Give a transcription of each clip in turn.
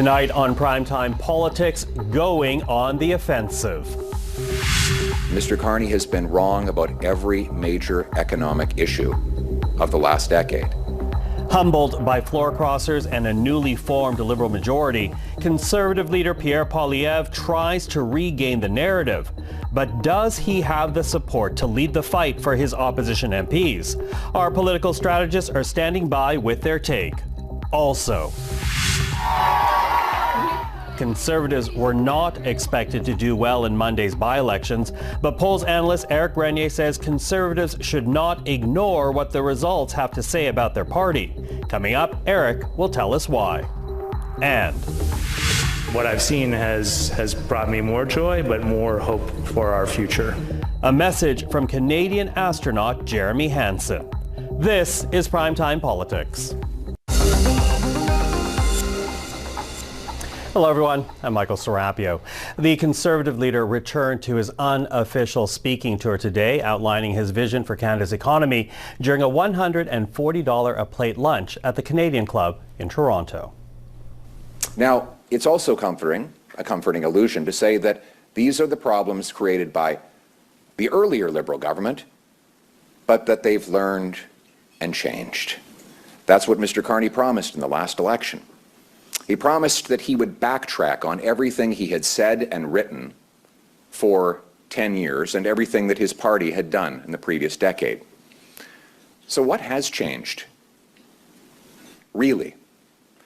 Tonight on Primetime Politics, going on the offensive. Mr. Carney has been wrong about every major economic issue of the last decade. Humbled by floor crossers and a newly formed Liberal majority, Conservative leader Pierre tries to regain the narrative. But does he have the support to lead the fight for his opposition MPs? Our political strategists are standing by with their take. Also, Conservatives were not expected to do well in Monday's by-elections, but polls analyst Éric Grenier says Conservatives should not ignore what the results have to say about their party. Coming up, Éric will tell us why. And what I've seen has brought me more joy, but more hope for our future. A message from Canadian astronaut Jeremy Hansen. This is Primetime Politics. Hello everyone, I'm Michael Serapio. The Conservative leader returned to his unofficial speaking tour today, outlining his vision for Canada's economy during a $140 a plate lunch at the Canadian Club in Toronto. Now, it's also a comforting illusion to say that these are the problems created by the earlier Liberal government, but that they've learned and changed. That's what Mr. Carney promised in the last election. He promised that he would backtrack on everything he had said and written for 10 years and everything that his party had done in the previous decade. So what has changed? Really?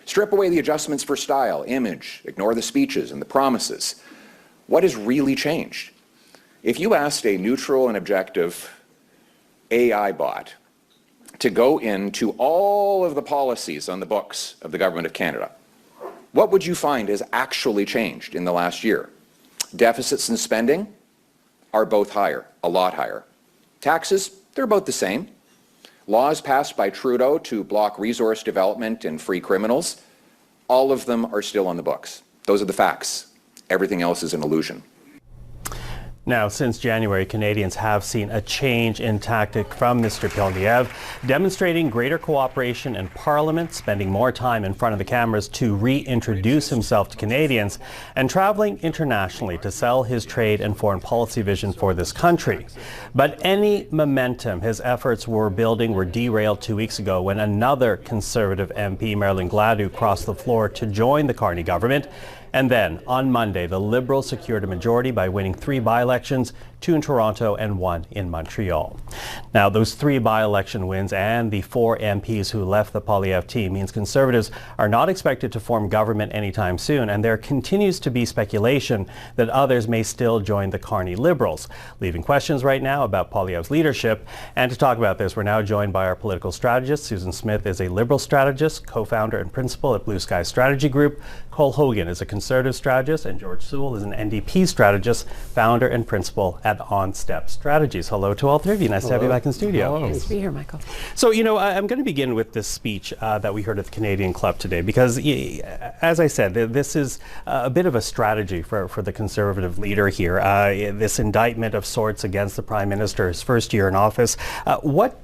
Strip away the adjustments for style, image, ignore the speeches and the promises. What has really changed? If you asked a neutral and objective AI bot to go into all of the policies on the books of the Government of Canada, what would you find has actually changed in the last year? Deficits and spending are both higher, a lot higher. Taxes, they're about the same. Laws passed by Trudeau to block resource development and free criminals, all of them are still on the books. Those are the facts. Everything else is an illusion. Now, since January, Canadians have seen a change in tactic from Mr. Poilievre, demonstrating greater cooperation in Parliament, spending more time in front of the cameras to reintroduce himself to Canadians, and traveling internationally to sell his trade and foreign policy vision for this country. But any momentum his efforts were building were derailed 2 weeks ago when another Conservative MP, Marilyn Gladu, crossed the floor to join the Carney government. And then, on Monday, the Liberals secured a majority by winning 3 by-elections, 2 in Toronto and 1 in Montreal. Now, those 3 by-election wins and the 4 MPs who left the Poilievre team means Conservatives are not expected to form government anytime soon, and there continues to be speculation that others may still join the Carney Liberals, leaving questions right now about Poilievre's leadership. And to talk about this, we're now joined by our political strategist. Susan Smith is a Liberal strategist, co-founder and principal at Blue Sky Strategy Group. Cole Hogan is a Conservative strategist, and George Soule is an NDP strategist, founder and principal at On Step Strategies. Hello to all three of you. Nice to have you back in studio. Hello. Nice to be here, Michael. So, I'm going to begin with this speech that we heard at the Canadian Club today, because, as I said, this is a bit of a strategy for the Conservative leader here. This indictment of sorts against the Prime Minister, his first year in office. What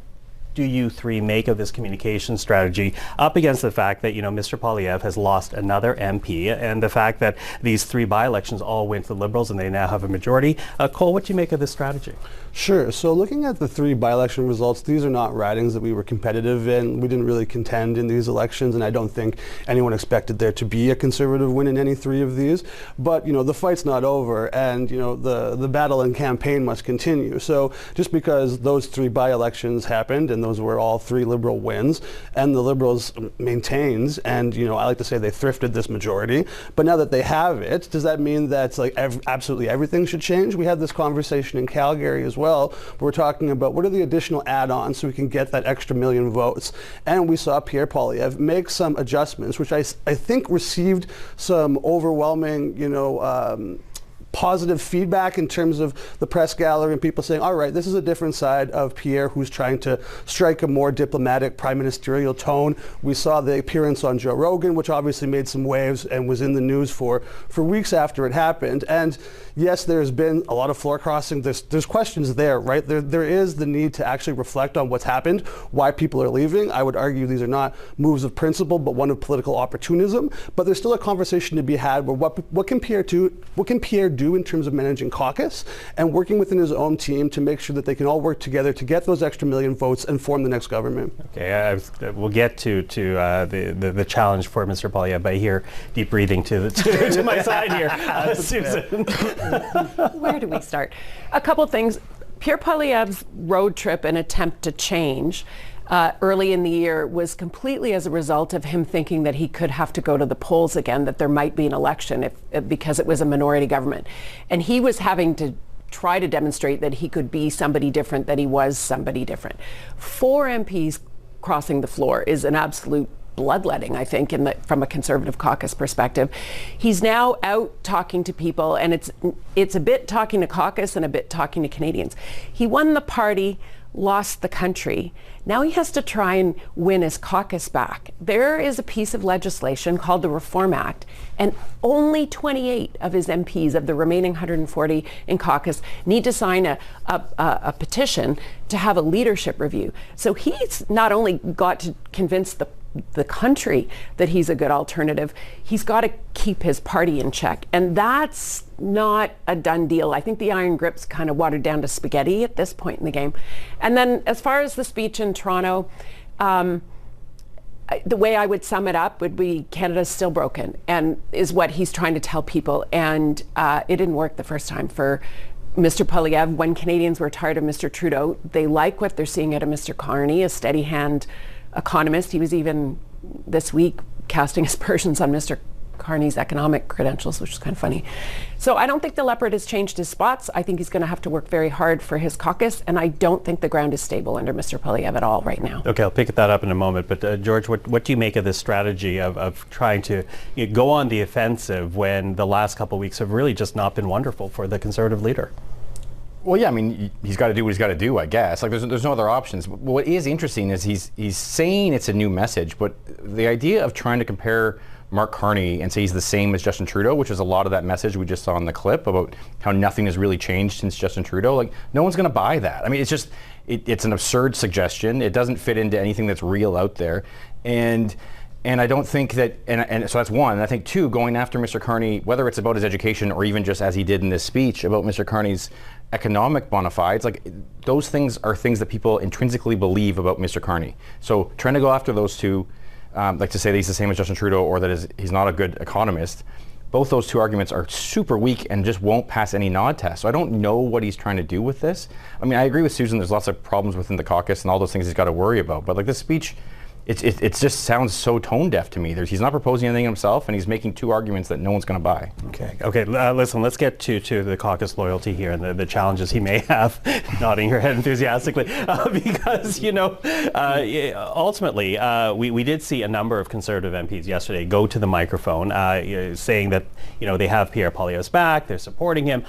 do you three make of this communication strategy up against the fact that, Mr. Poilievre has lost another MP and the fact that these 3 by-elections all went to the Liberals and they now have a majority? Cole, what do you make of this strategy? Sure. So looking at the 3 by-election results, these are not ridings that we were competitive in. We didn't really contend in these elections, and I don't think anyone expected there to be a Conservative win in any 3 of these. But, the fight's not over, and, the battle and campaign must continue. So just because those 3 by-elections happened, and those were all 3 Liberal wins, and the Liberals maintains, and, I like to say they thrifted this majority, but now that they have it, does that mean that absolutely everything should change? We had this conversation in Calgary as well. We're talking about what are the additional add-ons so we can get that extra 1 million votes. And we saw Pierre Poilievre make some adjustments, which I think received some overwhelming, positive feedback in terms of the press gallery and people saying, all right, this is a different side of Pierre who's trying to strike a more diplomatic prime ministerial tone. We saw the appearance on Joe Rogan, which obviously made some waves and was in the news for weeks after it happened. And, yes, there's been a lot of floor crossing. There's questions there, right? There is the need to actually reflect on what's happened, why people are leaving. I would argue these are not moves of principle, but one of political opportunism. But there's still a conversation to be had where what can Pierre do in terms of managing caucus and working within his own team to make sure that they can all work together to get those extra million votes and form the next government. Okay, we'll get to the challenge for Mr. Poilievre, but I hear deep breathing to my side here. Susan. Where do we start? A couple things. Pierre Poilievre's road trip and attempt to change early in the year was completely as a result of him thinking that he could have to go to the polls again, that there might be an election because it was a minority government. And he was having to try to demonstrate that he could be somebody different, that he was somebody different. 4 MPs crossing the floor is an absolute bloodletting, I think, from a Conservative caucus perspective. He's now out talking to people, and it's a bit talking to caucus and a bit talking to Canadians. He won the party, lost the country. Now he has to try and win his caucus back. There is a piece of legislation called the Reform Act, and only 28 of his MPs, of the remaining 140 in caucus, need to sign a petition to have a leadership review. So he's not only got to convince the country that he's a good alternative, he's got to keep his party in check. And that's not a done deal. I think the iron grip's kind of watered down to spaghetti at this point in the game. And then as far as the speech in Toronto, the way I would sum it up would be Canada's still broken, and is what he's trying to tell people. And it didn't work the first time for Mr. Poilievre. When Canadians were tired of Mr. Trudeau, they like what they're seeing out of Mr. Carney, a steady hand economist. He was even this week casting aspersions on Mr. Carney's economic credentials, which is kind of funny. So I don't think the leopard has changed his spots. I think he's going to have to work very hard for his caucus, and I don't think the ground is stable under Mr. Poilievre at all right now. Okay, I'll pick that up in a moment, but George, what do you make of this strategy of trying to go on the offensive when the last couple of weeks have really just not been wonderful for the Conservative leader? Well, yeah, I mean, he's got to do what he's got to do, I guess. Like, there's no other options. What is interesting is he's saying it's a new message, but the idea of trying to compare Mark Carney and say he's the same as Justin Trudeau, which is a lot of that message we just saw in the clip about how nothing has really changed since Justin Trudeau, like, no one's going to buy that. I mean, it's just, it's an absurd suggestion. It doesn't fit into anything that's real out there. And I don't think that, and so that's one. And I think two, going after Mr. Carney, whether it's about his education or even just as he did in this speech about Mr. Carney's economic bona fides, like, those things are things that people intrinsically believe about Mr. Carney. So trying to go after those two, like to say that he's the same as Justin Trudeau or that he's not a good economist, both those two arguments are super weak and just won't pass any nod test. So I don't know what he's trying to do with this. I mean, I agree with Susan, there's lots of problems within the caucus and all those things he's got to worry about, but like this speech, it just sounds so tone deaf to me. He's not proposing anything himself, and he's making two arguments that no one's going to buy. Okay. Listen, let's get to the caucus loyalty here and the challenges he may have. Nodding your head enthusiastically, because ultimately we did see a number of Conservative MPs yesterday go to the microphone, saying that they have Pierre Poilievre's back, they're supporting him,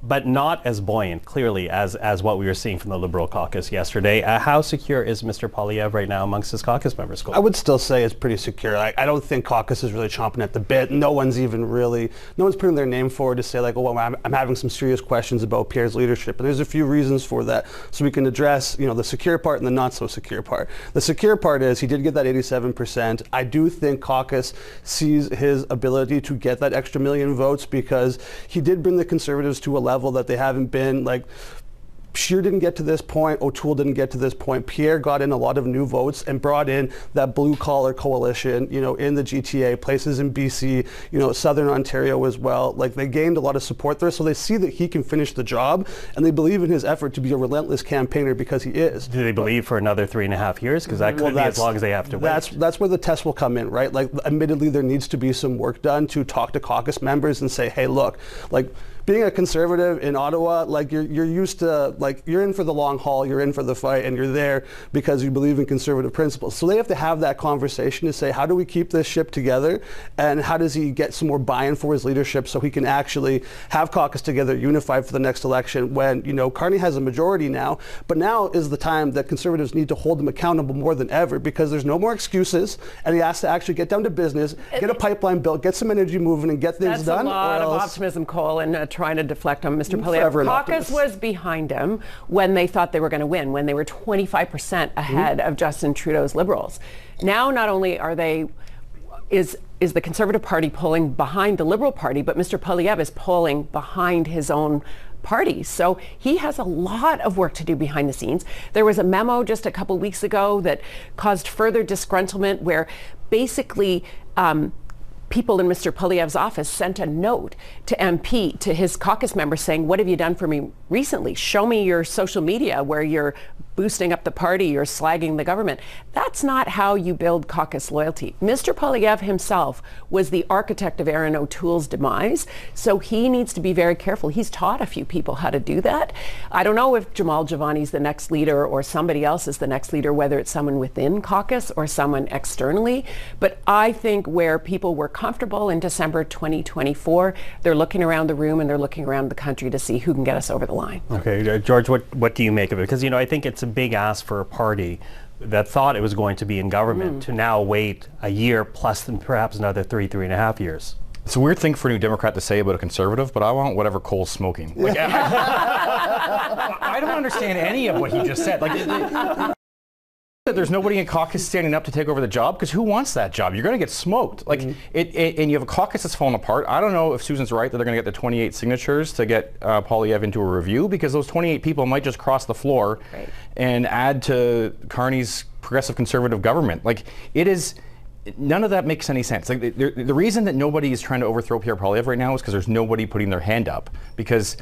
but not as buoyant, clearly, as what we were seeing from the Liberal caucus yesterday. How secure is Mr. Poilievre right now amongst his caucus members? I would still say it's pretty secure. I don't think caucus is really chomping at the bit. No one's putting their name forward to say, like, oh, well, I'm having some serious questions about Pierre's leadership. And there's a few reasons for that. So we can address, the secure part and the not so secure part. The secure part is he did get that 87%. I do think caucus sees his ability to get that extra million votes because he did bring the Conservatives to a level that they haven't been. Like, Scheer didn't get to this point, O'Toole didn't get to this point. Pierre got in a lot of new votes and brought in that blue collar coalition, in the GTA, places in BC, Southern Ontario as well. Like, they gained a lot of support there, so they see that he can finish the job, and they believe in his effort to be a relentless campaigner because he is. Do they believe for another 3.5 years? Because that could be as long as they have to wait. That's where the test will come in, right? Like, admittedly, there needs to be some work done to talk to caucus members and say, hey, look, like, being a Conservative in Ottawa, like, you're used to, like, you're in for the long haul, you're in for the fight, and you're there because you believe in Conservative principles. So they have to have that conversation to say, how do we keep this ship together, and how does he get some more buy-in for his leadership so he can actually have caucus together, unified for the next election when, Carney has a majority now, but now is the time that Conservatives need to hold him accountable more than ever because there's no more excuses, and he has to actually get down to business, get a pipeline built, get some energy moving, and get things done. That's a lot of optimism, Cole, and trying to deflect on Mr. Forever Poilievre. an Caucus optimist. was behind him when they thought they were going to win, when they were 25% ahead of Justin Trudeau's Liberals. Now, not only are they is the Conservative Party polling behind the Liberal Party, but Mr. Poilievre is polling behind his own party. So he has a lot of work to do behind the scenes. There was a memo just a couple weeks ago that caused further disgruntlement where basically people in Mr. Poilievre's office sent a note to MP, to his caucus members saying, what have you done for me recently? Show me your social media where you're boosting up the party, you're slagging the government. That's not how you build caucus loyalty. Mr. Poilievre himself was the architect of Erin O'Toole's demise, so he needs to be very careful. He's taught a few people how to do that. I don't know if Jamal Javani's the next leader or somebody else is the next leader, whether it's someone within caucus or someone externally, but I think where people were comfortable in December 2024, they're looking around the room and they're looking around the country to see who can get us over the line. Okay, George, what do you make of it? Because, I think it's a big ask for a party that thought it was going to be in government to now wait a year plus and perhaps another 3.5 years. It's a weird thing for a New Democrat to say about a Conservative, but I want whatever Cole's smoking. Like, I don't understand any of what he just said. Like, there's nobody in caucus standing up to take over the job, because who wants that job? You're going to get smoked. Like, and you have a caucus that's falling apart. I don't know if Susan's right that they're going to get the 28 signatures to get Poilievre into a review, because those 28 people might just cross the floor and add to Carney's progressive conservative government. Like, it is. None of that makes any sense. Like, the reason that nobody is trying to overthrow Pierre Poilievre right now is because there's nobody putting their hand up, because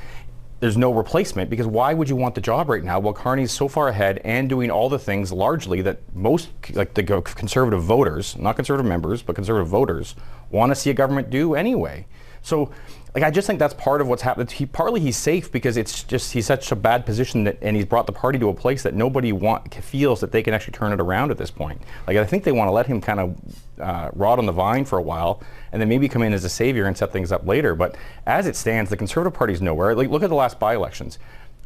there's no replacement. Because why would you want the job right now while Carney's so far ahead and doing all the things largely that most, like the conservative voters, not conservative members, but conservative voters, want to see a government do anyway? So, like, I just think that's part of what's happened. Partly he's safe because it's just he's such a bad position that, and he's brought the party to a place that nobody feels that they can actually turn it around at this point. Like, I think they want to let him kind of rot on the vine for a while, and then maybe come in as a savior and set things up later. But as it stands, the Conservative Party's nowhere. Like, look at the last by-elections.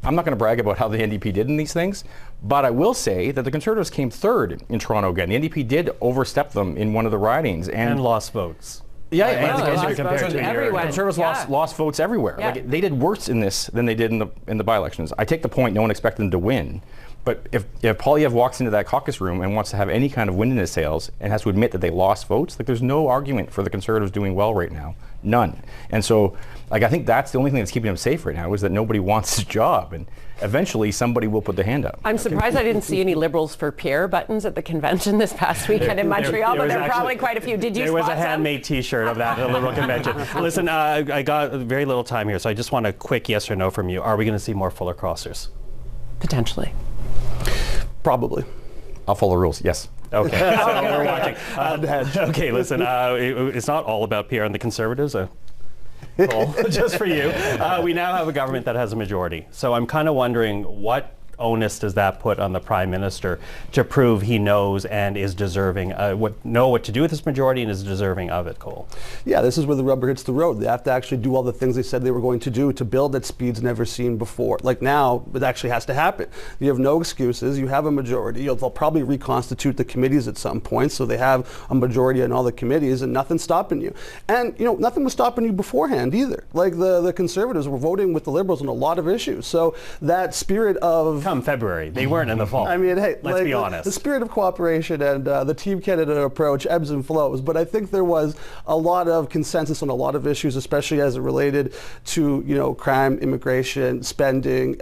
I'm not going to brag about how the NDP did in these things, but I will say that the Conservatives came third in Toronto again. The NDP did overstep them in one of the ridings and lost votes. Conservatives lost votes everywhere. Yeah. Like, they did worse in this than they did in the by-elections. I take the point, no one expected them to win. But if Poilievre walks into that caucus room and wants to have any kind of wind in his sails and has to admit that they lost votes, like, there's no argument for the Conservatives doing well right now. None. And so, like, I think that's the only thing that's keeping him safe right now, is that nobody wants his job. And eventually somebody will put the hand up. I'm surprised I didn't see any Liberals for Pierre buttons at the convention this past weekend in Montreal, but there were probably quite a few. Did you There was spot a handmade T-shirt of that at the Liberal convention. Listen, I got very little time here, so I just want a quick yes or no from you. Are we going to see more Fuller Crossers? Potentially. Probably. I'll follow the rules, yes. Okay, so we're watching. Okay, listen, it's not all about Pierre and the Conservatives. Cool. Just for you. We now have a government that has a majority. So I'm kind of wondering, what onus does that put on the Prime Minister to prove he knows and is deserving, know what to do with this majority and is deserving of it, Cole? Yeah, this is where the rubber hits the road. They have to actually do all the things they said they were going to do to build at speeds never seen before. Like, now, it actually has to happen. You have no excuses. You have a majority. They'll probably reconstitute the committees at some point, so they have a majority on all the committees, and nothing's stopping you. And, nothing was stopping you beforehand either. Like, the Conservatives were voting with the Liberals on a lot of issues. So that spirit of... Come February. They weren't in the fall. I mean, hey, let's be honest. The spirit of cooperation and the Team Canada approach ebbs and flows, but I think there was a lot of consensus on a lot of issues, especially as it related to, crime, immigration, spending,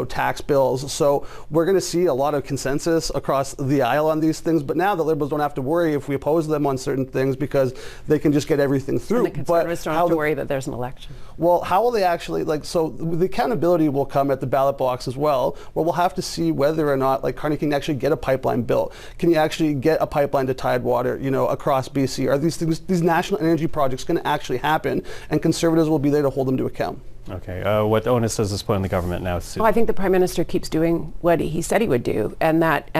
tax bills. So we're going to see a lot of consensus across the aisle on these things, but now the Liberals don't have to worry if we oppose them on certain things, because they can just get everything through. And the Conservatives don't have to worry that there's an election. Well, how will they actually, so the accountability will come at the ballot box as well, where we'll have to see whether or not, like, Carney can actually get a pipeline built. Can you actually get a pipeline to Tidewater, across BC? Are these things, these national energy projects, going to actually happen? And Conservatives will be there to hold them to account. Okay. What onus does this put on the government now, Sue? Well, I think the Prime Minister keeps doing what he said he would do, and that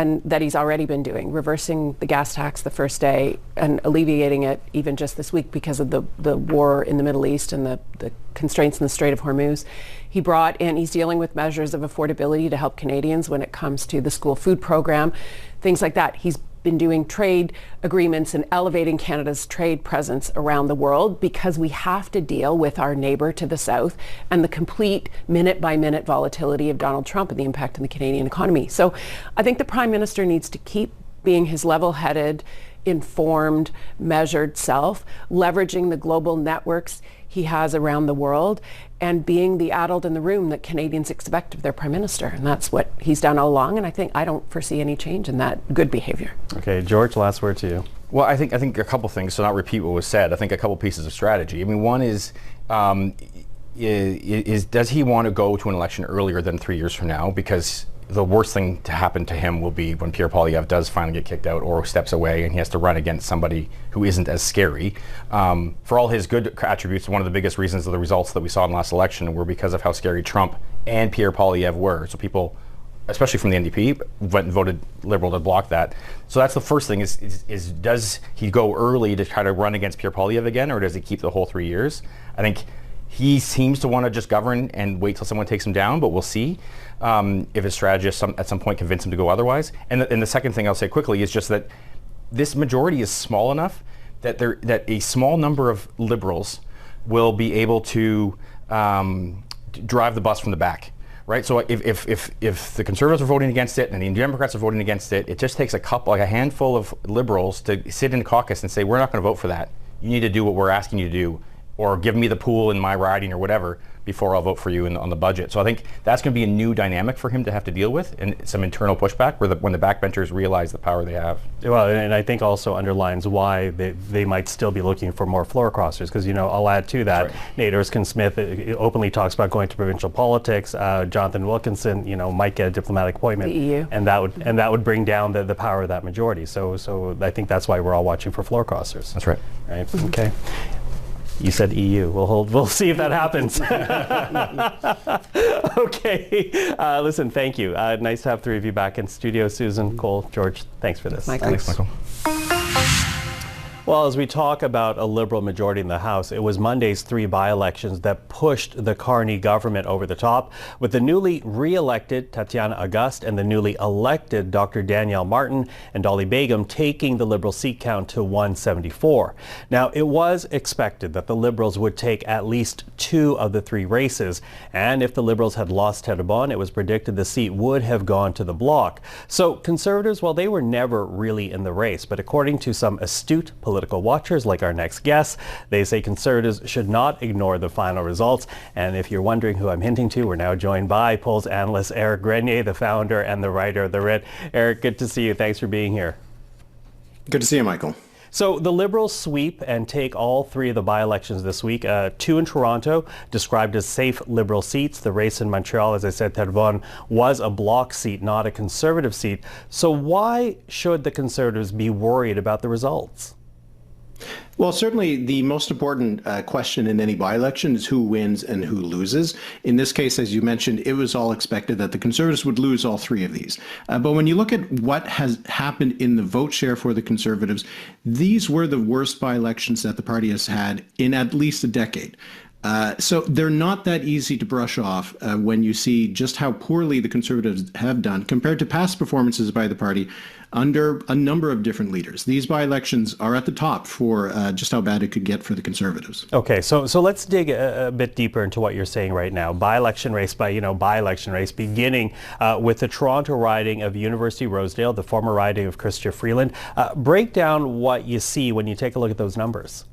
he's already been doing, reversing the gas tax the first day and alleviating it even just this week because of the war in the Middle East and the constraints in the Strait of Hormuz. He's dealing with measures of affordability to help Canadians when it comes to the school food program, things like that. He's been doing trade agreements and elevating Canada's trade presence around the world because we have to deal with our neighbor to the south and the complete minute-by-minute volatility of Donald Trump and the impact on the Canadian economy. So I think the Prime Minister needs to keep being his level-headed, informed, measured self, leveraging the global networks he has around the world, and being the adult in the room that Canadians expect of their Prime Minister. And that's what he's done all along, and I don't foresee any change in that good behavior. Okay, George, last word to you. Well, I think a couple things, to not repeat what was said. I think a couple pieces of strategy. I mean, one is does he want to go to an election earlier than 3 years from now? Because the worst thing to happen to him will be when Pierre Poilievre does finally get kicked out or steps away and he has to run against somebody who isn't as scary. For all his good attributes, one of the biggest reasons of the results that we saw in the last election were because of how scary Trump and Pierre Poilievre were. So people, especially from the NDP, went and voted Liberal to block that. So that's the first thing is does he go early to try to run against Pierre Poilievre again, or does he keep the whole 3 years? I think he seems to want to just govern and wait till someone takes him down, but we'll see if his strategists at some point convince him to go otherwise. And the second thing I'll say quickly is just that this majority is small enough that that a small number of Liberals will be able to drive the bus from the back. Right, so if the Conservatives are voting against it and the Democrats are voting against it, it just takes a handful of Liberals to sit in caucus and say, we're not going to vote for that. You need to do what we're asking you to do, or give me the pool in my riding or whatever before I'll vote for you on the budget. So I think that's going to be a new dynamic for him to have to deal with, and some internal pushback when the backbenchers realize the power they have. Well, and I think also underlines why they might still be looking for more floor crossers, because, I'll add to that, right. Nate Erskine-Smith openly talks about going to provincial politics. Jonathan Wilkinson, might get a diplomatic appointment. The EU. And that would bring down the power of that majority. So I think that's why we're all watching for floor crossers. That's right. Right, okay. You said EU. We'll see if that happens. Okay. Listen, thank you. Nice to have three of you back in studio. Susan, Cole, George, thanks for this. Thanks, Michael. Well, as we talk about a Liberal majority in the House, it was Monday's 3 by-elections that pushed the Carney government over the top, with the newly re-elected Tatiana Auguste and the newly elected Dr. Danielle Martin and Dolly Begum taking the Liberal seat count to 174. Now, it was expected that the Liberals would take at least 2 of the 3 races, and if the Liberals had lost Terrebonne, it was predicted the seat would have gone to the Bloc. So Conservatives, well, they were never really in the race, but according to some astute political watchers like our next guest, they say Conservatives should not ignore the final results. And if you're wondering who I'm hinting to, we're now joined by polls analyst Éric Grenier, the founder and the writer of the Writ. Éric, good to see you. Thanks for being here. Good to see you, Michael. So the Liberals sweep and take all 3 of the by-elections this week. 2 in Toronto, described as safe Liberal seats. The race in Montreal, as I said, Terrebonne, was a Bloc seat, not a Conservative seat. So why should the Conservatives be worried about the results? Well, certainly the most important question in any by-election is who wins and who loses. In this case, as you mentioned, it was all expected that the Conservatives would lose all 3 of these. But when you look at what has happened in the vote share for the Conservatives, these were the worst by-elections that the party has had in at least a decade. So they're not that easy to brush off when you see just how poorly the Conservatives have done compared to past performances by the party under a number of different leaders. These by-elections are at the top for just how bad it could get for the Conservatives. Okay, so let's dig a bit deeper into what you're saying right now. By-election race by-election race, beginning with the Toronto riding of University Rosedale, the former riding of Chrystia Freeland. Break down what you see when you take a look at those numbers.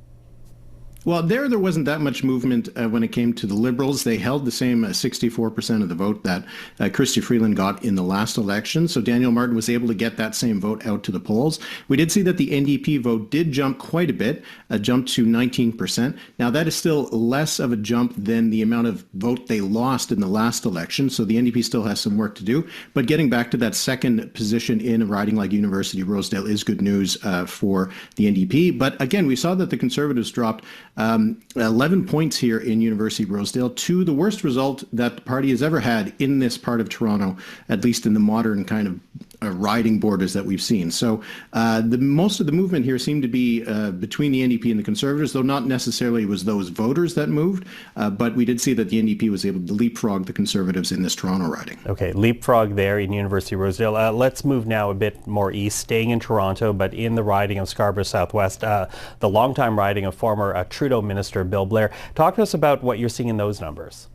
Well, there wasn't that much movement when it came to the Liberals. They held the same 64% of the vote that Chrystia Freeland got in the last election. So Danielle Martin was able to get that same vote out to the polls. We did see that the NDP vote did jump quite a bit, jumped to 19%. Now, that is still less of a jump than the amount of vote they lost in the last election. So the NDP still has some work to do. But getting back to that second position in a riding like University Rosedale is good news for the NDP. But again, we saw that the Conservatives dropped 11 points here in University Rosedale to the worst result that the party has ever had in this part of Toronto, at least in the modern kind riding borders that we've seen. So most of the movement here seemed to be between the NDP and the Conservatives, though not necessarily was those voters that moved, but we did see that the NDP was able to leapfrog the Conservatives in this Toronto riding. Okay, leapfrog there in University of Rosedale. Let's move now a bit more east, staying in Toronto, but in the riding of Scarborough Southwest, the longtime riding of former Trudeau Minister Bill Blair. Talk to us about what you're seeing in those numbers.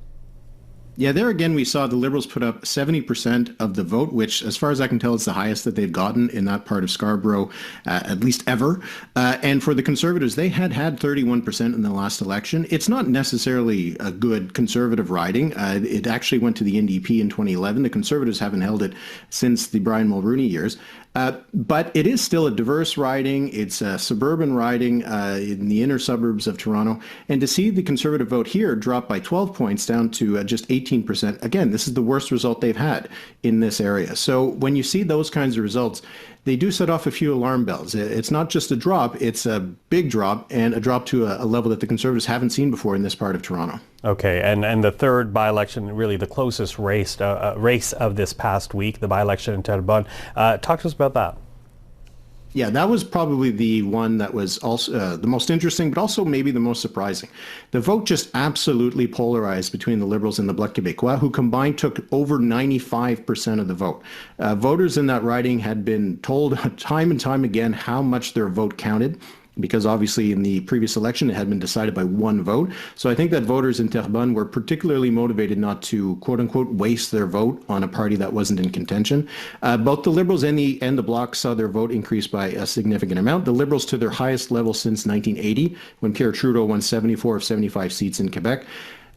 Yeah, there again, we saw the Liberals put up 70% of the vote, which, as far as I can tell, is the highest that they've gotten in that part of Scarborough, at least ever. And for the Conservatives, they had 31% in the last election. It's not necessarily a good Conservative riding. It actually went to the NDP in 2011. The Conservatives haven't held it since the Brian Mulroney years. But it is still a diverse riding. It's a suburban riding in the inner suburbs of Toronto. And to see the Conservative vote here drop by 12 points down to just 18%, again, this is the worst result they've had in this area. So when you see those kinds of results, they do set off a few alarm bells. It's not just a drop, it's a big drop, and a drop to a level that the Conservatives haven't seen before in this part of Toronto. Okay, and the third by-election, really the closest race of this past week, the by-election in Terrebonne. Talk to us about that. Yeah, that was probably the one that was also the most interesting, but also maybe the most surprising. The vote just absolutely polarized between the Liberals and the Bloc Québécois, who combined took over 95% of the vote. Voters in that riding had been told time and time again how much their vote counted, because obviously in the previous election it had been decided by one vote. So I think that voters in Terrebonne were particularly motivated not to, quote unquote, waste their vote on a party that wasn't in contention. Both the Liberals and the Bloc saw their vote increase by a significant amount. The Liberals to their highest level since 1980, when Pierre Trudeau won 74 of 75 seats in Quebec.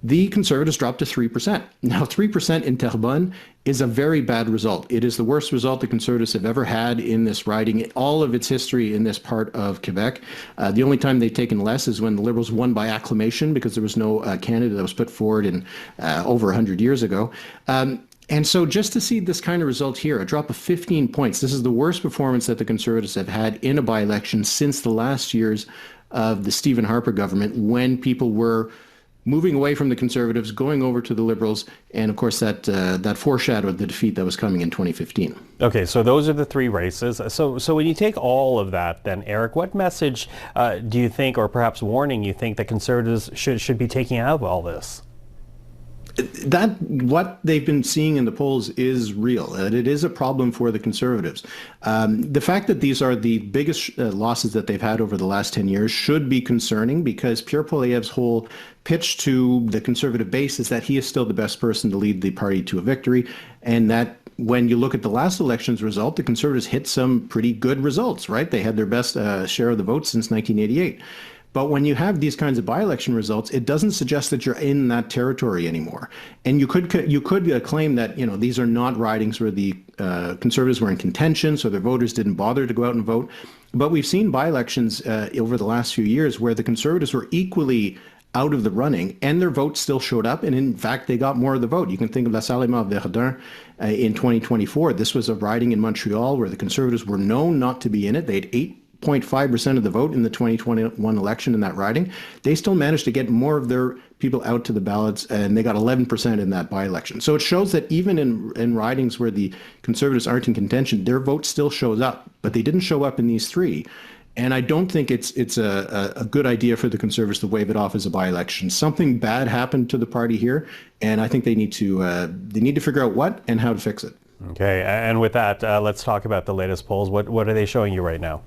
The Conservatives dropped to 3%. Now, 3% in Terrebonne is a very bad result. It is the worst result the Conservatives have ever had in this riding, in all of its history in this part of Quebec. The only time they've taken less is when the Liberals won by acclamation, because there was no candidate that was put forward in over 100 years ago. And so just to see this kind of result here, a drop of 15 points, this is the worst performance that the Conservatives have had in a by-election since the last years of the Stephen Harper government, when people were moving away from the Conservatives, going over to the Liberals, and of course that foreshadowed the defeat that was coming in 2015. Okay, so those are the three races. So when you take all of that, then Eric, what message do you think, or perhaps warning you think, that Conservatives should be taking out of all this? That what they've been seeing in the polls is real. It is a problem for the Conservatives. The fact that these are the biggest losses that they've had over the last 10 years should be concerning, because Pierre Poilievre's whole pitch to the Conservative base is that he is still the best person to lead the party to a victory, and that when you look at the last election's result, the Conservatives hit some pretty good results, right? They had their best share of the vote since 1988. But when you have these kinds of by-election results, it doesn't suggest that you're in that territory anymore. And you could claim that, you know, these are not ridings where the Conservatives were in contention, so their voters didn't bother to go out and vote. But we've seen by-elections over the last few years where the Conservatives were equally out of the running, and their vote still showed up, and in fact they got more of the vote. You can think of La Salle-Verdun in 2024. This was a riding in Montreal where the Conservatives were known not to be in it. They had 8.5% of the vote in the 2021 election in that riding. They still managed to get more of their people out to the ballots, and they got 11% in that by-election. So it shows that even in ridings where the Conservatives aren't in contention, their vote still shows up, but they didn't show up in these three. And I don't think it's a good idea for the Conservatives to wave it off as a by-election. Something bad happened to the party here, and I think they need to figure out what and how to fix it. Okay, and with that, let's talk about the latest polls. What are they showing you right now?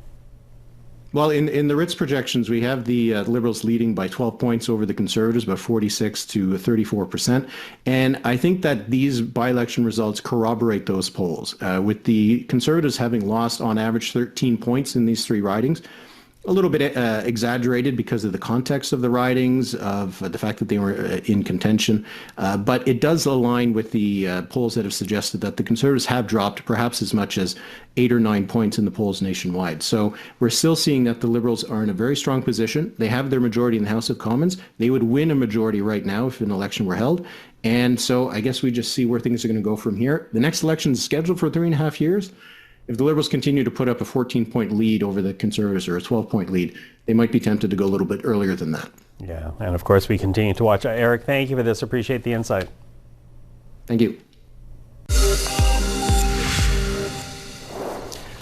Well, in the Ritz projections, we have the Liberals leading by 12 points over the Conservatives, about 46 to 34%. And I think that these by-election results corroborate those polls, with the Conservatives having lost on average 13 points in these three ridings. A little bit exaggerated because of the context of the ridings, of the fact that they were in contention. But it does align with the polls that have suggested that the Conservatives have dropped perhaps as much as 8 or 9 points in the polls nationwide. So we're still seeing that the Liberals are in a very strong position. They have their majority in the House of Commons. They would win a majority right now if an election were held. And so I guess we just see where things are going to go from here. The next election is scheduled for 3.5 years. If the Liberals continue to put up a 14-point lead over the Conservatives, or a 12-point lead, they might be tempted to go a little bit earlier than that. Yeah, and of course we continue to watch. Eric, thank you for this. Appreciate the insight. Thank you.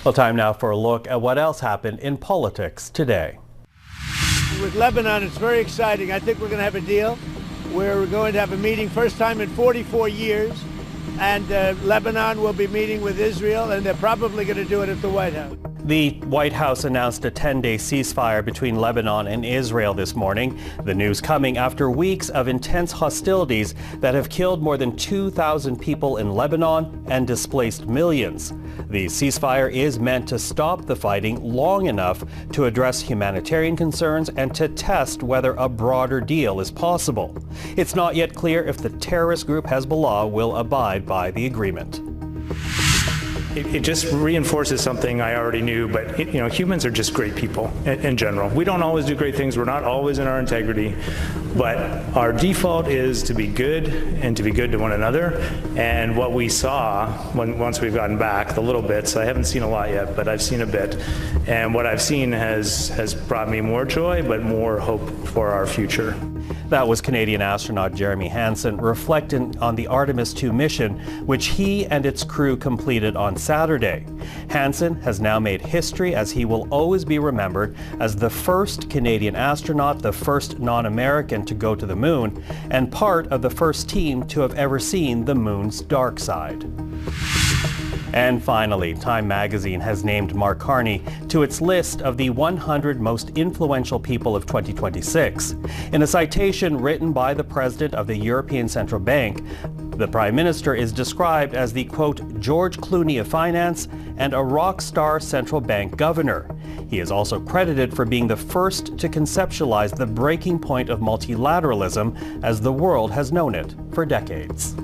Well, time now for a look at what else happened in politics today. With Lebanon, it's very exciting. I think we're going to have a deal. We're going to have a meeting, first time in 44 years, and Lebanon will be meeting with Israel, and they're probably going to do it at the White House. The White House announced a 10-day ceasefire between Lebanon and Israel this morning. The news coming after weeks of intense hostilities that have killed more than 2,000 people in Lebanon and displaced millions. The ceasefire is meant to stop the fighting long enough to address humanitarian concerns and to test whether a broader deal is possible. It's not yet clear if the terrorist group Hezbollah will abide by the agreement. It just reinforces something I already knew, but humans are just great people in general. We don't always do great things. We're not always in our integrity, but our default is to be good and to be good to one another. And what we saw once we've gotten back, the little bits, I haven't seen a lot yet, but I've seen a bit. And what I've seen has brought me more joy, but more hope for our future. That was Canadian astronaut Jeremy Hansen reflecting on the Artemis II mission, which he and its crew completed on Saturday. Hansen has now made history as he will always be remembered as the first Canadian astronaut, the first non-American to go to the moon, and part of the first team to have ever seen the moon's dark side. And finally, Time magazine has named Mark Carney to its list of the 100 most influential people of 2026. In a citation written by the president of the European Central Bank, the Prime Minister is described as the, quote, George Clooney of finance and a rock star central bank governor. He is also credited for being the first to conceptualize the breaking point of multilateralism as the world has known it for decades.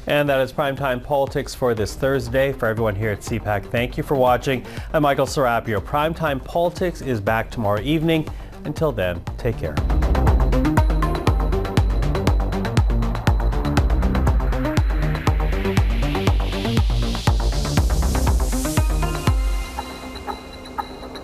And that is Primetime Politics for this Thursday. For everyone here at CPAC, thank you for watching. I'm Michael Serapio. Primetime Politics is back tomorrow evening. Until then, take care.